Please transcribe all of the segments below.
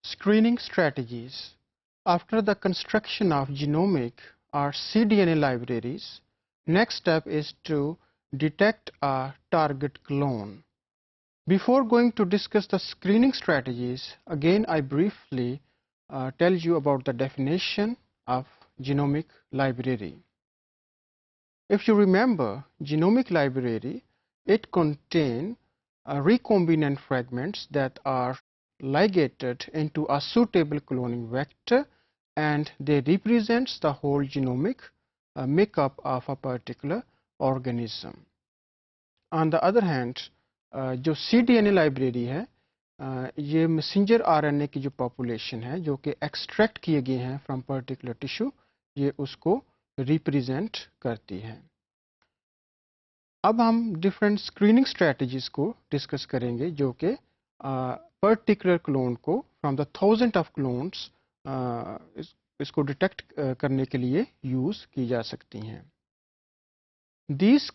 Screening strategies. After the construction of genomic or cDNA libraries, next step is to detect a target clone. Before going to discuss the screening strategies, again I briefly tell you about the definition of genomic library. If you remember, genomic library, it contains recombinant fragments that are ligated into a suitable cloning vector, and they represents the whole genomic makeup of a particular organism. On the other hand, जो cDNA library है, ये messenger RNA की जो population है जो कि extract किए गए हैं from particular tissue, ये उसको represent करती है. अब हम different screening strategies को discuss करेंगे जो कि particular clone को from the thousand of clones इसको detect करने के लिए use की जा सकती हैं. These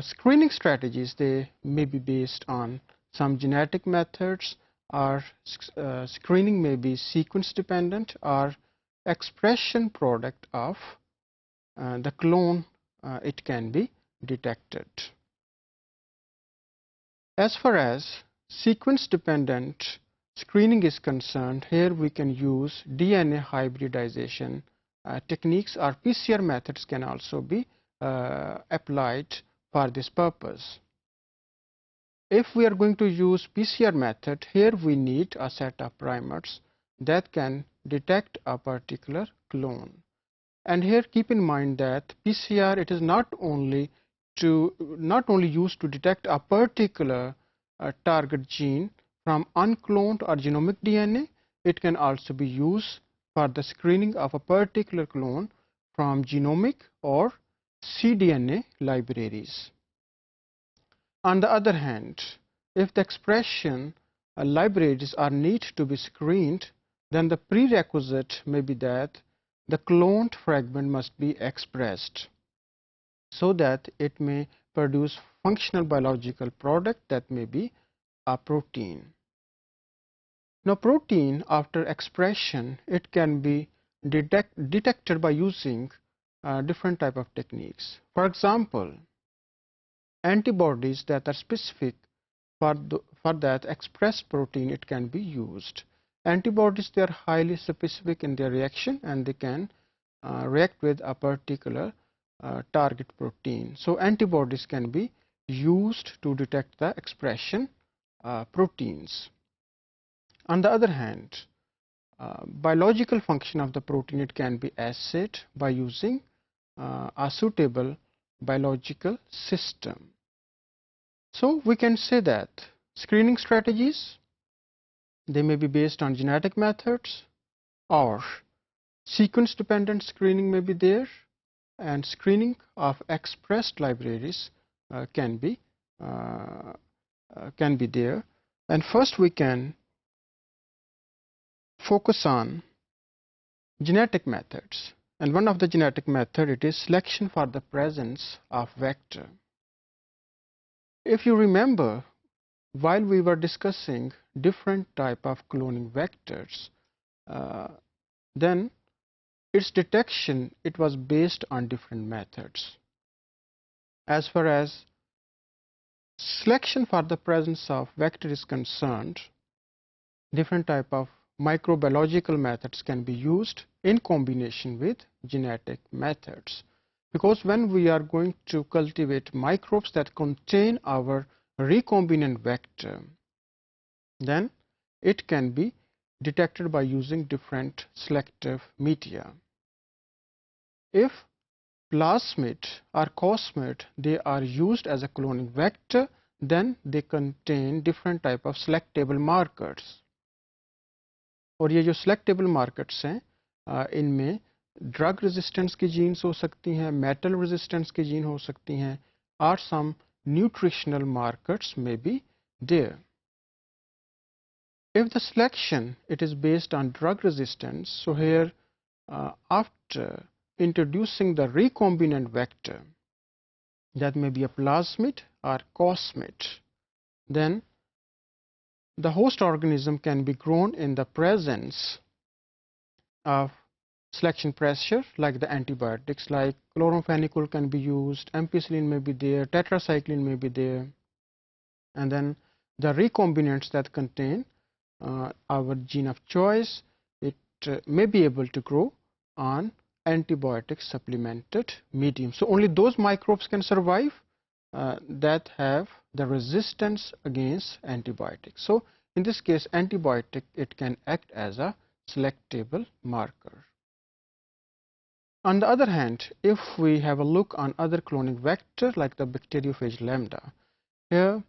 screening strategies, they may be based on some genetic methods, or screening may be sequence dependent or expression product of the clone it can be detected. As far as sequence dependent screening is concerned, here we can use DNA hybridization techniques, or PCR methods can also be applied for this purpose. If we are going to use PCR method, here we need a set of primers that can detect a particular clone. And here keep in mind that PCR, it is not only used to detect a particular target gene from uncloned or genomic DNA, it can also be used for the screening of a particular clone from genomic or cDNA libraries. On the other hand, if the expression libraries are need to be screened, then the prerequisite may be that the cloned fragment must be expressed so that it may produce functional biological product that may be a protein. Now, protein after expression, it can be detected by using different type of techniques. For example, antibodies that are specific for that expressed protein, it can be used. Antibodies, they are highly specific in their reaction, and they can react with a particular target protein. So antibodies can be used to detect the expression proteins. On the other hand, biological function of the protein, it can be assayed by using a suitable biological system. So we can say that screening strategies, they may be based on genetic methods, or sequence dependent screening may be there, and screening of expressed libraries can be there. And first we can focus on genetic methods. And one of the genetic method, it is selection for the presence of vector. If you remember, while we were discussing different type of cloning vectors, then its detection, it was based on different methods. As far as selection for the presence of vector is concerned, different type of microbiological methods can be used in combination with genetic methods, because when we are going to cultivate microbes that contain our recombinant vector, then it can be detected by using different selective media. If plasmid or cosmid, they are used as a cloning vector, then they contain different type of selectable markers. और ये जो selectable markers हैं, इनमें drug resistance की genes हो सकती हैं, metal resistance की gene हो सकती हैं, or some nutritional markers may be there. If the selection, it is based on drug resistance, so here after introducing the recombinant vector, that may be a plasmid or cosmid, then the host organism can be grown in the presence of selection pressure, like the antibiotics, like chloramphenicol can be used, ampicillin may be there, tetracycline may be there, and then the recombinants that contain our gene of choice, it may be able to grow on antibiotic supplemented medium. So only those microbes can survive that have the resistance against antibiotics. So in this case, antibiotic, it can act as a selectable marker. On the other hand, if we have a look on other cloning vector like the bacteriophage lambda, here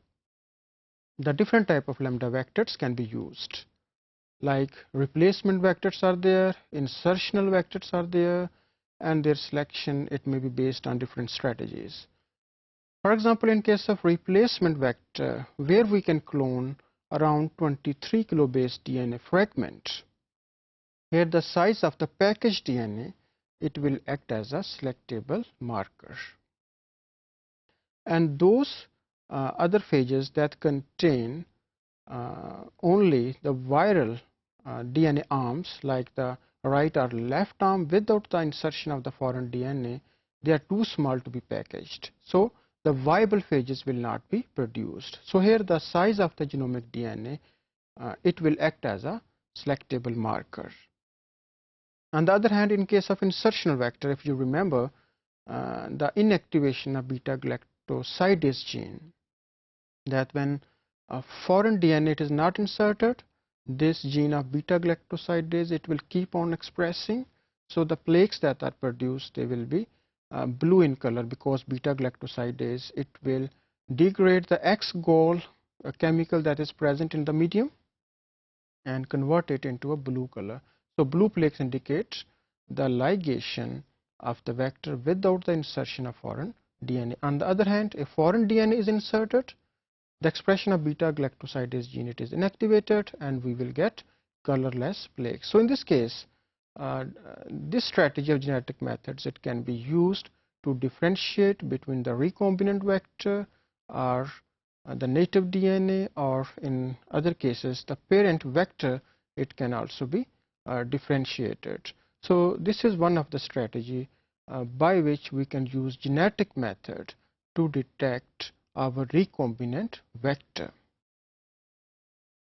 the different type of lambda vectors can be used, like replacement vectors are there, insertional vectors are there, and their selection, it may be based on different strategies. For example, in case of replacement vector, where we can clone around 23 kilobase DNA fragment, here the size of the packaged DNA, it will act as a selectable marker. And those other phages that contain only the viral DNA arms, like the right or left arm without the insertion of the foreign DNA, they are too small to be packaged. So the viable phages will not be produced. So here the size of the genomic DNA, it will act as a selectable marker. On the other hand, in case of insertional vector, if you remember, the inactivation of beta-galactosidase gene, that when a foreign DNA is not inserted, this gene of beta-galactosidase, it will keep on expressing. So the plaques that are produced, they will be blue in color, because beta-galactosidase, it will degrade the X-gol chemical that is present in the medium and convert it into a blue color. So blue plaques indicate the ligation of the vector without the insertion of foreign DNA. On the other hand, if foreign DNA is inserted, the expression of beta-galactosidase gene, it is inactivated, and we will get colorless plaques. So in this case, this strategy of genetic methods, it can be used to differentiate between the recombinant vector or the native DNA, or in other cases the parent vector, it can also be differentiated. So this is one of the strategy by which we can use genetic method to detect our recombinant vector.